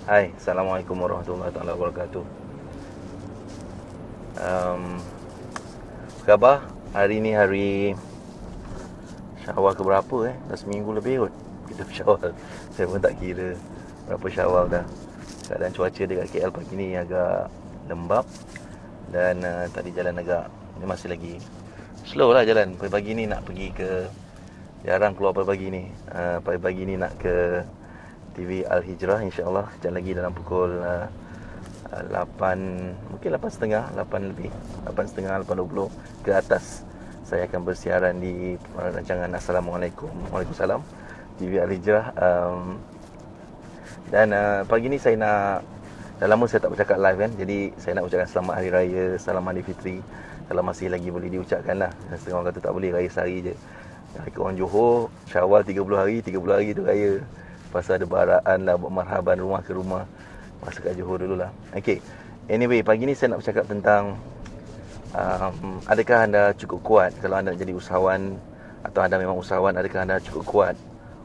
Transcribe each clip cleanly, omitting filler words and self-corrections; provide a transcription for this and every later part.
Hai, Assalamualaikum warahmatullahi wabarakatuh. um, Khabar? Hari ni hari Syawal ke berapa Dah seminggu lebih kot kita bersyawal. Saya pun tak kira berapa Syawal dah. Keadaan cuaca dekat KL pagi ni agak lembap. Dan tadi jalan agak, ni masih lagi slow lah jalan. Pagi-pagi ni nak pergi ke, jarang keluar pagi-pagi ni. Pagi-pagi ni nak ke TV Al-Hijrah, insyaAllah. Sekejap lagi dalam pukul 8, mungkin 8.30, 8 lebih, 8.30, 8.20 ke atas. Saya akan bersiaran di rancangan Assalamualaikum, Waalaikumsalam, TV Al-Hijrah. Dan pagi ni saya nak, dah lama saya tak bercakap live kan. Jadi saya nak ucapkan selamat Hari Raya, salam Hari Fitri. Kalau masih lagi boleh diucapkan lah. Setengah orang kata tak boleh, raya sehari je. Ke orang Johor, Syawal 30 hari, 30 hari tu raya. Pasal ada baraan lah, buat marhaban rumah ke rumah. Masa kat Johor dulu lah. Okay, anyway, pagi ni saya nak bercakap tentang adakah anda cukup kuat kalau anda jadi usahawan, atau anda memang usahawan, adakah anda cukup kuat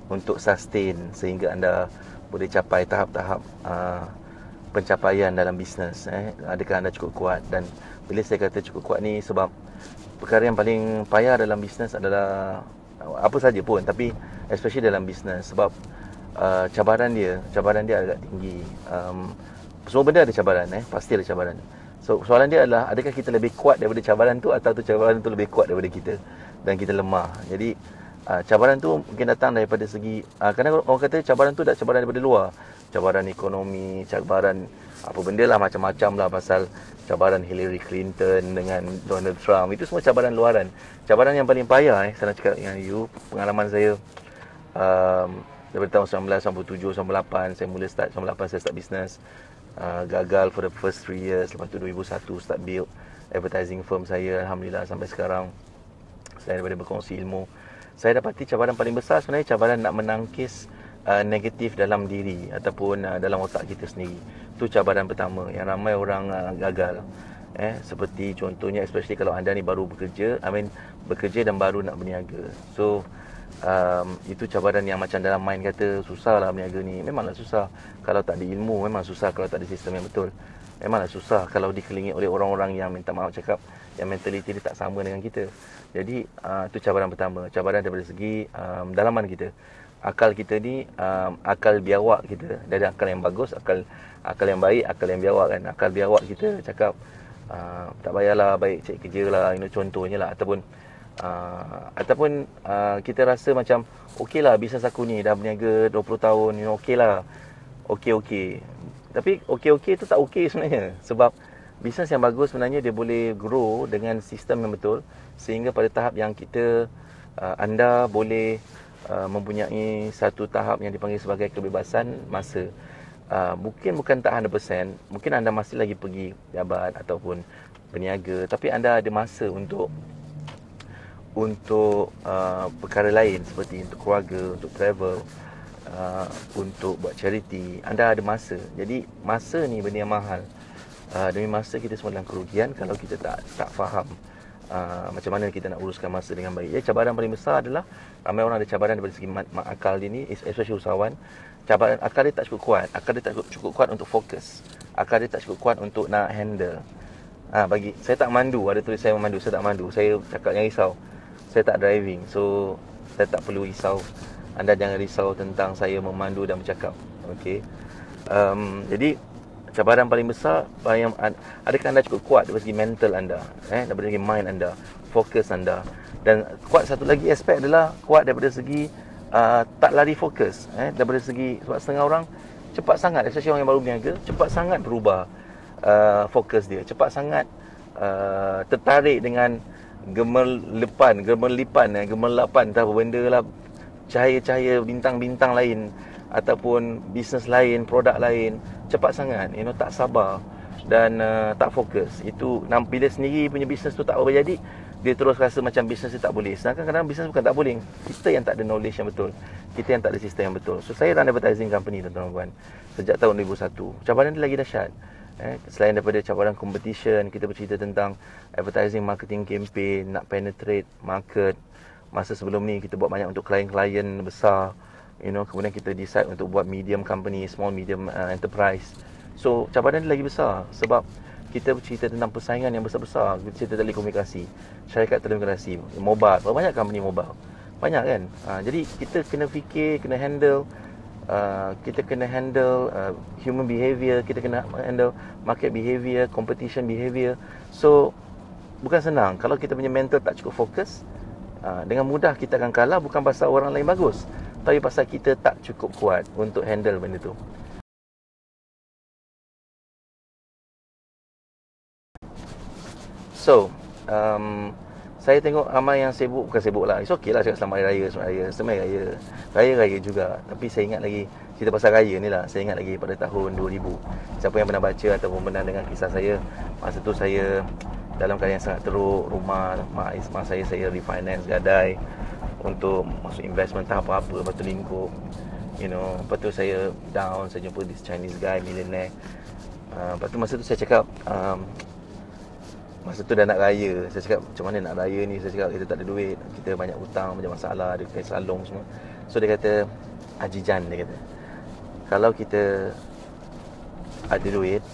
untuk sustain sehingga anda boleh capai tahap-tahap pencapaian dalam bisnes. Adakah anda cukup kuat? Dan bila saya kata cukup kuat ni, sebab perkara yang paling payah dalam bisnes adalah apa saja pun, tapi especially dalam bisnes, sebab cabaran dia agak tinggi. Semua benda ada cabaran, pasti ada cabaran. So soalan dia adalah, adakah kita lebih kuat daripada cabaran tu, atau cabaran tu lebih kuat daripada kita dan kita lemah. Jadi cabaran tu mungkin datang daripada segi, kadang orang kata cabaran tu dah cabaran daripada luar, cabaran ekonomi, cabaran apa benda lah, macam-macam lah. Pasal cabaran Hillary Clinton dengan Donald Trump, itu semua cabaran luaran. Cabaran yang paling payah, saya nak cakap dengan you, pengalaman saya daripada tahun 1997, 98 saya mula start. 98 saya start business. Gagal for the first 3 years. Lepas tu 2001 start build advertising firm saya. Alhamdulillah sampai sekarang. Selain daripada berkongsi ilmu, saya dapati cabaran paling besar sebenarnya cabaran nak menangkis negatif dalam diri ataupun dalam otak kita sendiri. Itu cabaran pertama yang ramai orang gagal. Seperti contohnya, especially kalau anda ni baru bekerja, bekerja dan baru nak berniaga. So itu cabaran yang macam dalam mind kata, susah lah berniaga ni. Memanglah susah kalau tak ada ilmu, memang susah kalau tak ada sistem yang betul. Memanglah susah kalau dikelilingi oleh orang-orang yang, minta maaf cakap, yang mentaliti dia tak sama dengan kita. Jadi itu cabaran pertama. Cabaran daripada segi dalaman kita. Akal kita ni, akal biawak kita. Dia ada akal yang bagus, akal yang baik, akal yang biawak kan. Akal biawak kita cakap tak payahlah, baik cari kerja lah, contohnya lah. Ataupun kita rasa macam okey lah, bisnes aku ni dah berniaga 20 tahun, okey lah, okey. Tapi okey tu tak okey sebenarnya. Sebab bisnes yang bagus sebenarnya dia boleh grow dengan sistem yang betul, sehingga pada tahap yang kita anda boleh mempunyai satu tahap yang dipanggil sebagai kebebasan masa. Bukan tak 100%, mungkin anda masih lagi pergi jabat ataupun berniaga, tapi anda ada masa untuk perkara lain, seperti untuk keluarga, untuk travel, untuk buat charity. Anda ada masa. Jadi masa ni benda yang mahal. Demi masa kita semua dalam kerugian kalau kita tak faham macam mana kita nak uruskan masa dengan baik. Cabaran paling besar adalah ramai orang ada cabaran daripada segi akal dia ni, especially usahawan. Cabaran akal dia tak cukup kuat. Akal dia tak cukup kuat untuk fokus. Akal dia tak cukup kuat untuk nak handle. Bagi saya tak mandu, ada tulis saya memandu, saya tak mandu. Saya cakap jangan risau. Saya tak driving, so saya tak perlu risau. Anda jangan risau tentang saya memandu dan bercakap. Okey. Jadi cabaran paling besar, adakah anda cukup kuat dari segi mental anda, daripada segi mind anda, fokus anda. Dan kuat satu lagi aspek adalah kuat daripada segi tak lari fokus, daripada segi, sebab setengah orang cepat sangat, especially orang yang baru berniaga, cepat sangat berubah fokus dia, cepat sangat tertarik dengan gemerlapan, entah apa benda lah, cahaya-cahaya bintang-bintang lain, ataupun bisnes lain, produk lain. Cepat sangat, tak sabar dan tak fokus. Itu bila sendiri punya bisnes tu tak berjadi, dia terus rasa macam bisnes dia tak boleh. Sedangkan kadang-kadang bisnes bukan tak boleh, kita yang tak ada knowledge yang betul, kita yang tak ada sistem yang betul. So saya run advertising company, tuan-tuan, sejak tahun 2001. Cabaran dia lagi dahsyat. Selain daripada cabaran competition, kita bercerita tentang advertising marketing campaign, nak penetrate market. Masa sebelum ni kita buat banyak untuk klien-klien besar, Kemudian kita decide untuk buat medium company, small medium enterprise. So cabaran dia lagi besar sebab kita bercerita tentang persaingan yang besar-besar. Kita cerita telekomunikasi, syarikat telekomunikasi, mobile. Berapa banyak company mobile? Banyak kan? Jadi kita kena fikir, kena handle kita kena handle human behavior, kita kena handle market behavior, competition behavior. So bukan senang. Kalau kita punya mental tak cukup fokus, dengan mudah kita akan kalah. Bukan pasal orang lain bagus, tapi pasal kita tak cukup kuat untuk handle benda tu. So saya tengok ramai yang sibuk. Bukan sibuk lah, it's okay lah cakap selamat hari raya, selamat raya, selamat raya, raya-raya juga. Tapi saya ingat lagi, cerita pasal raya ni lah, saya ingat lagi pada tahun 2000. Siapa yang pernah baca ataupun pernah dengar kisah saya, masa tu saya dalam keadaan yang sangat teruk. Rumah mak saya refinance gadai untuk masuk investment tak apa-apa. Lepas tu lingkup, lepas tu saya down. Saya jumpa this Chinese guy, millionaire. Lepas tu masa tu saya cakap, masa tu dah nak raya, saya cakap macam mana nak raya ni. Saya cakap kita tak ada duit, kita banyak hutang, banyak masalah, ada kais salong semua. So dia kata, Ajijan, dia kata, kalau kita ada duit,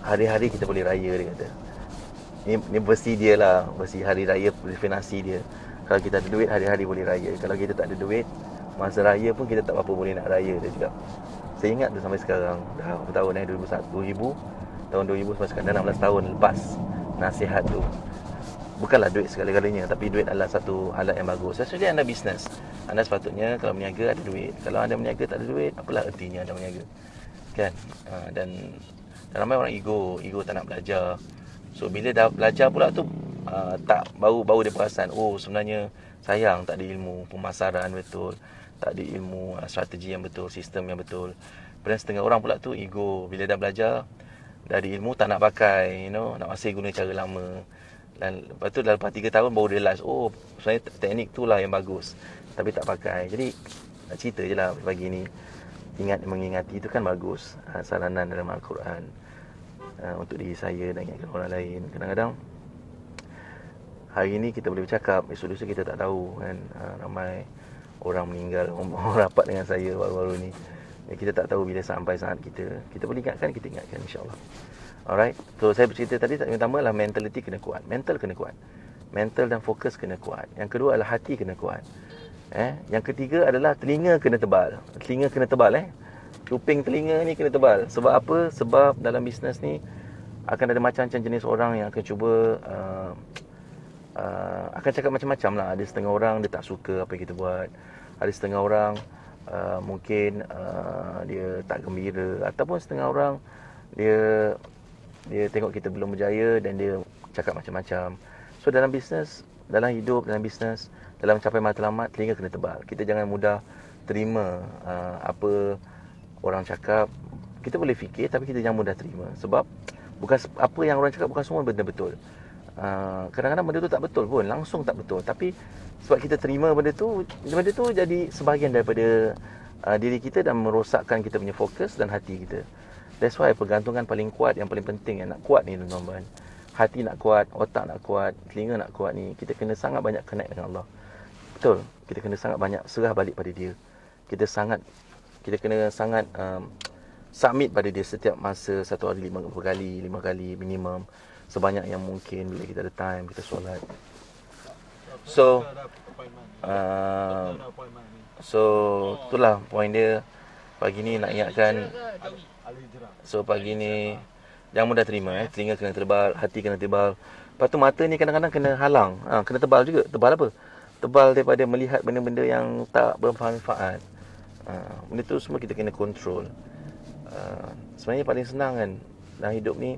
hari-hari kita boleh raya, dia kata. Ni versi dia lah, versi hari raya, definasi dia. Kalau kita ada duit, hari-hari boleh raya. Kalau kita tak ada duit, masa raya pun kita tak apa-apa boleh nak raya, dia cakap. Saya ingat tu sampai sekarang. Dah berapa tahun 2000, tahun 2000 sampai sekarang, dah 16 tahun lepas nasihat tu. Bukanlah duit segala-galanya, tapi duit adalah satu alat yang bagus. Especially anda bisnes, anda sepatutnya kalau berniaga ada duit. Kalau anda berniaga tak ada duit, apalah ertinya anda berniaga, kan? Dan ramai orang ego tak nak belajar. So bila dah belajar pula tu, tak baru dia perasan, oh sebenarnya sayang tak ada ilmu pemasaran betul, tak ada ilmu strategi yang betul, sistem yang betul. Kemudian setengah orang pula tu ego, bila dah belajar, dah ada ilmu, tak nak pakai, nak masih guna cara lama. Dan lepas tu lepas 3 tahun baru realize, oh sebenarnya teknik tu lah yang bagus, tapi tak pakai. Jadi nak cerita je lah pagi ni. Mengingati tu kan bagus, saranan dalam Al-Quran, untuk diri saya dan ingatkan orang lain. Kadang-kadang hari ni kita boleh bercakap, esok-esok kita tak tahu kan. Ramai orang meninggal, orang rapat dengan saya baru-baru ni. Kita tak tahu bila sampai saat kita boleh ingatkan, kita ingatkan, insyaAllah. Alright, so saya bercerita tadi, yang pertama adalah mentality kena kuat. Mental kena kuat, mental dan fokus kena kuat. Yang kedua adalah hati kena kuat. Yang ketiga adalah telinga kena tebal. Telinga kena tebal. Cuping telinga ni kena tebal. Sebab apa? Sebab dalam bisnes ni akan ada macam-macam jenis orang yang akan cuba akan cakap macam-macam lah. Ada setengah orang dia tak suka apa yang kita buat. Ada setengah orang mungkin dia tak gembira. Ataupun setengah orang dia tengok kita belum berjaya dan dia cakap macam-macam. So dalam bisnes, dalam hidup, dalam bisnes, dalam mencapai matlamat, telinga kena tebal. Kita jangan mudah terima apa orang cakap. Kita boleh fikir, tapi kita jangan mudah terima. Sebab bukan apa yang orang cakap bukan semua benda betul. Kadang-kadang benda tu tak betul pun, langsung tak betul. Tapi sebab kita terima benda tu jadi sebahagian daripada diri kita dan merosakkan kita punya fokus dan hati kita. That's why pergantungan paling kuat, yang paling penting yang nak kuat ni tuan-tuan. Hati nak kuat, otak nak kuat, telinga nak kuat ni, kita kena sangat banyak connect dengan Allah. Betul, kita kena sangat banyak serah balik pada dia. Kita kena sangat submit pada dia setiap masa. Satu hari 5 kali minimum, sebanyak yang mungkin bila kita ada time, kita solat. So itulah point dia. Pagi ni nak ingatkan, so pagi ni jangan mudah terima. Telinga kena tebal, hati kena tebal. Lepas tu mata ni kadang-kadang kena halang, kena tebal juga. Tebal apa? Tebal daripada melihat benda-benda yang tak bermanfaat. Benda tu semua kita kena control. Sebenarnya paling senang kan dalam hidup ni,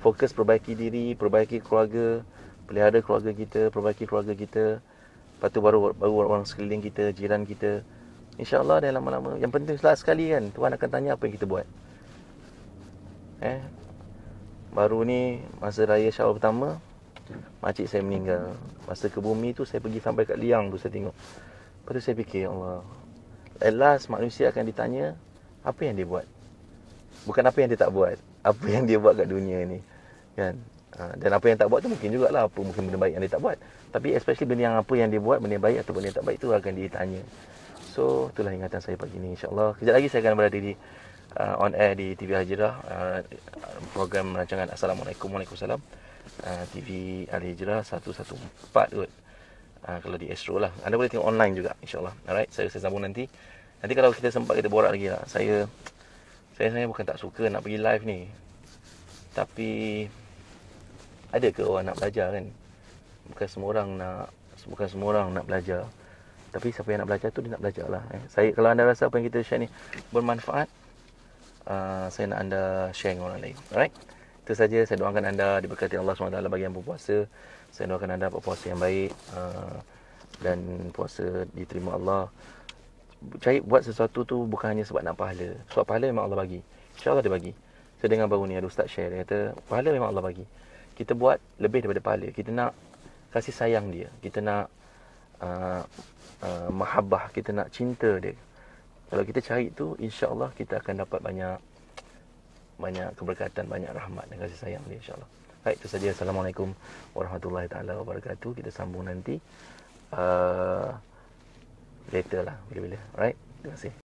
fokus perbaiki diri, perbaiki keluarga, pelihara keluarga kita, perbaiki keluarga kita. Lepas tu baru orang sekeliling kita, jiran kita. InsyaAllah dah lama-lama. Yang penting sekali kan, Tuhan akan tanya apa yang kita buat. Baru ni masa raya Syawal pertama, makcik saya meninggal. Masa ke bumi tu saya pergi sampai kat liang tu, saya tengok. Lepas tu saya fikir, Allah, at last manusia akan ditanya apa yang dia buat. Bukan apa yang dia tak buat, apa yang dia buat kat dunia ni, kan? Dan apa yang tak buat tu mungkin jugalah, apa mungkin benda baik yang dia tak buat. Tapi especially benda yang apa yang dia buat, benda yang baik atau benda yang tak baik tu akan ditanya. So itulah ingatan saya pagi ni, insyaAllah. Kejap lagi saya akan berada di on air di TV Al-Hijrah, program rancangan Assalamualaikum Waalaikumsalam, TV Al-Hijrah 114 kot. Kalau di Astro lah. Anda boleh tengok online juga, insyaAllah. Alright, saya sambung nanti. Nanti kalau kita sempat kita borak lagi lah. Saya sebenarnya bukan tak suka nak pergi live ni, tapi ada ke orang nak belajar kan? Bukan semua orang nak belajar. Tapi siapa yang nak belajar tu, dia nak belajar lah. Saya, kalau anda rasa apa yang kita share ni bermanfaat, saya nak anda share dengan orang lain. Alright? Itu saja. Saya doakan anda diberkati Allah SWT bagi yang berpuasa. Saya doakan anda dapat puasa yang baik, dan puasa diterima Allah. Cari buat sesuatu tu bukan hanya sebab nak pahala. Sebab pahala memang Allah bagi. InsyaAllah dia bagi. Saya dengar baru ni ada ustaz share, dia kata pahala memang Allah bagi. Kita buat lebih daripada pahala. Kita nak kasih sayang dia. Kita nak mahabbah, kita nak cinta dia. Kalau kita cari tu, insya-Allah kita akan dapat banyak keberkatan, banyak rahmat dan kasih sayang dia, insya-Allah. Baik, itu saja. Assalamualaikum warahmatullahi taala wabarakatuh. Kita sambung nanti later lah, bila-bila. Alright, terima kasih.